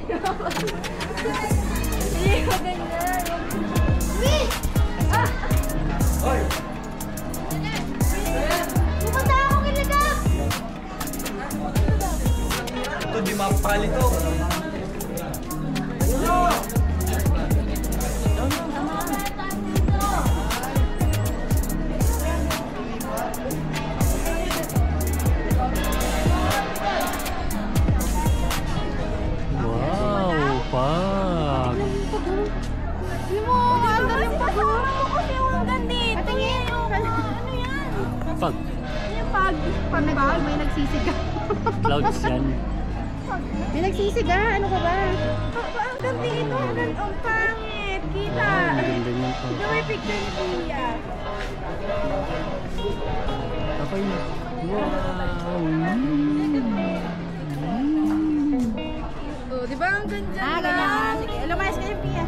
Hindi ko ganyan. Wait! Hoy! Pumunta ako kilaga! Ito, di mapakali to. Pag may nagsisiga. Clouds yan. May nagsisiga, ano ka ba? Ang ganda ito, ang pangit. Kita. Maganda niyan po. Ito may picture ni Kuya. Okay na. Wow! Oh, di ba ang ganda na? Ganyan. Sige, lumayas kayo, Pia.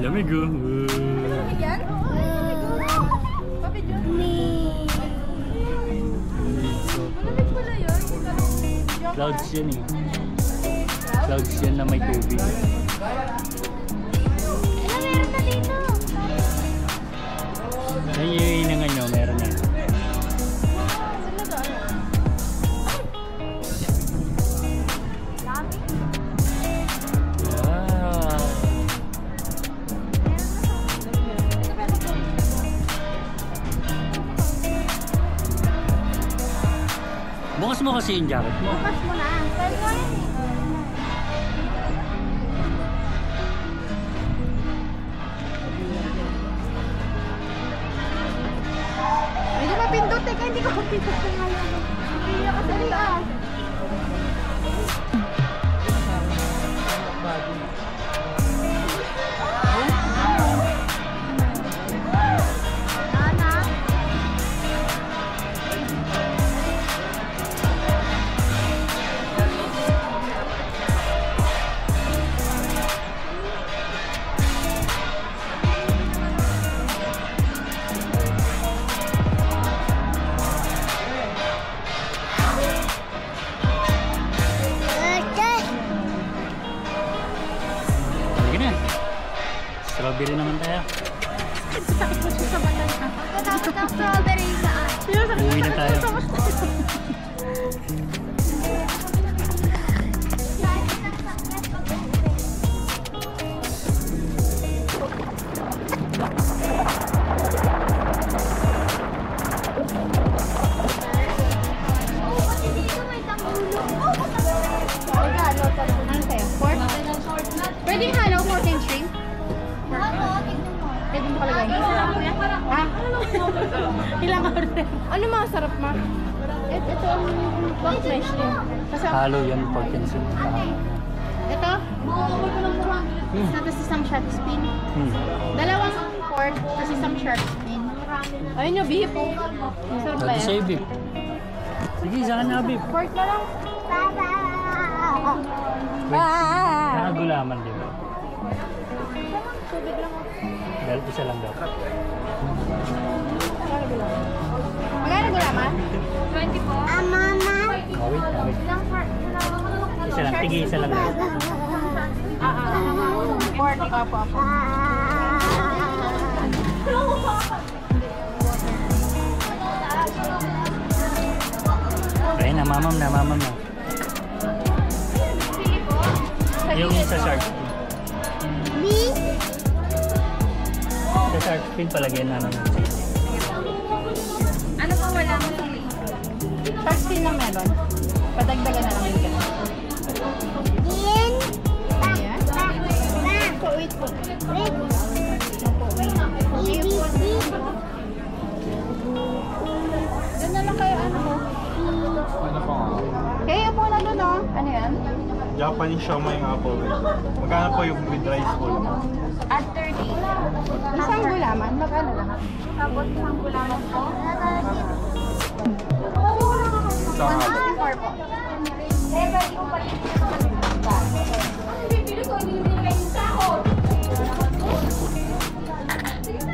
Lamig oh. Yan? Papi John? Malamig pala yun. Clouds yan eh. Clouds yan na may tubig. Ano meron na dito? Yan yung inangan nyo, meron na. Bukas mo kasi yung jacket mo. Bukas mo na. Pwede mo yun. Hindi ko mapindot eh. Hindi ko mapindot na ngayon. Hindi niya kasali ah. Strawberry naman tayo. Sakit mo siya sa bata niya. Pagkatapos ng strawberry saan? Uwi na tayo. Pwedeng halo pork and shrimp? Pwede mo kalagay. Ha? Ilang order? Ano mga sarap ma? Ito ang pork and shrimp. Halo yan, pork and shrimp. Ito? Tapos isang shark fin. Dalawang pork, tapos isang shark fin. Ayun yung beef. Masarap ba Dati yan? sa'yo, beef. Sige, saan na, beef? Pork na lang. Nakagulaman, di ba? Tubig lang. Dahil isa lang daw. Magkano gulaman? 20 po. Mama. Oh, wait, wait. Isa lang, tigi isa lang daw. Pork, apo. Ayun, namamam na. Yung sa shark fin. Sa shark fin palagyan namin ng sili. Ano pa wala mo sili? Shark fin na meron. Padagdagan na lang yung ganun. Wait po. Doon na lang kayo ano mo? Ano po nga? Kaya po na doon oh. Ano yan? Japanese siomai nga po. Magkano po yung with rice po? At 30. Isang gulaman? Magkano lang? Tapos isang gulaman po? Isang halo. 164 po.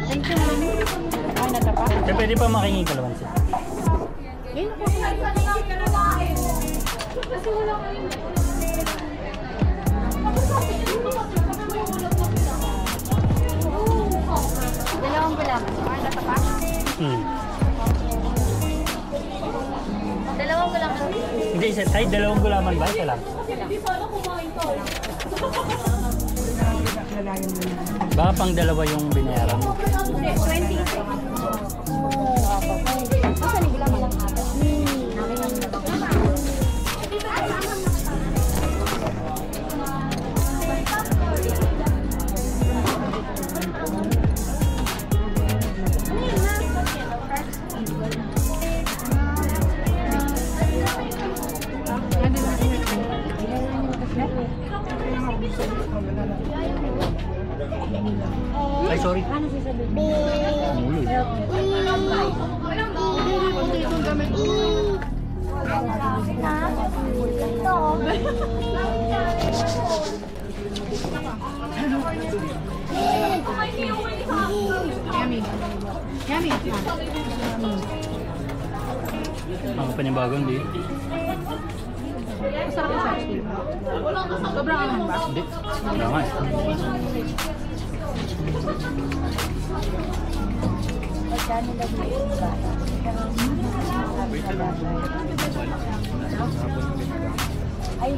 Thank you, mami. Ay, natapa. Kaya pwede pa makingi kalamansi. Yun po. Kasi wala kayong... Dalawang gulaman. Ano pa pa? Dalawang gulaman. Hindi, isa. Ay, dalawang gulaman ba? Isa lang. Baka pang dalawa yung binayaran mo. 20. Saan yung gulaman lang ata? Ay, sorry. Ano sasabihin? Yummy. Yummy. Ang panibagong di. Masarap yung shark fin. Sobrang anong ba? Hindi. Wala nga eh. Ay,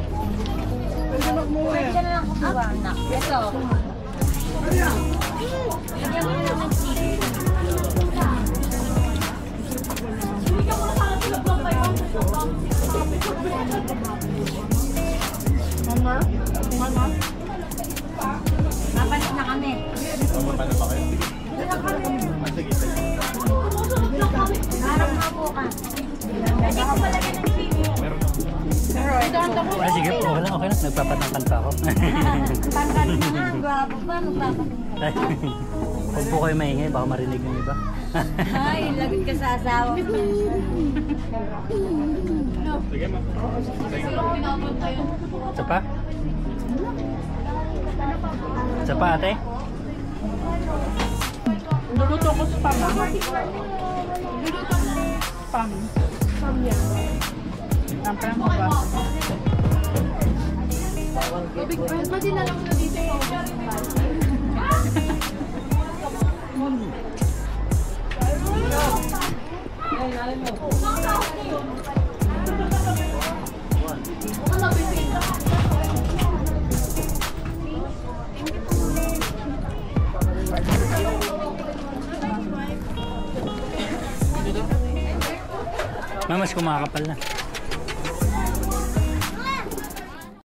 pwede na lang kumuha na. Ito. Lagyan mo na ng chicken. Mama? Mama? Napalit na kami. Paano ba kayo? Sige, sige. Harap nga po ka. Pwede ko palagyan ng chicken. Meron na. Ay, sige. Okay lang, okay lang. Nagpapatangkan pa ako. Tanggal na nga. Gwapo pa. Magpapatanggal. Ay, huwag po kayo maingay. Baka marinig ng iba. Ay, lagot ka sa asawa. Sige, ma. Isa pa? Isa pa, ate? Luluto ko sa pam. Luluto ko pam. Pam yan. Nampang mo ba? Tubig pa. Pwede na lang na dito yung Mamas, kumakapal na.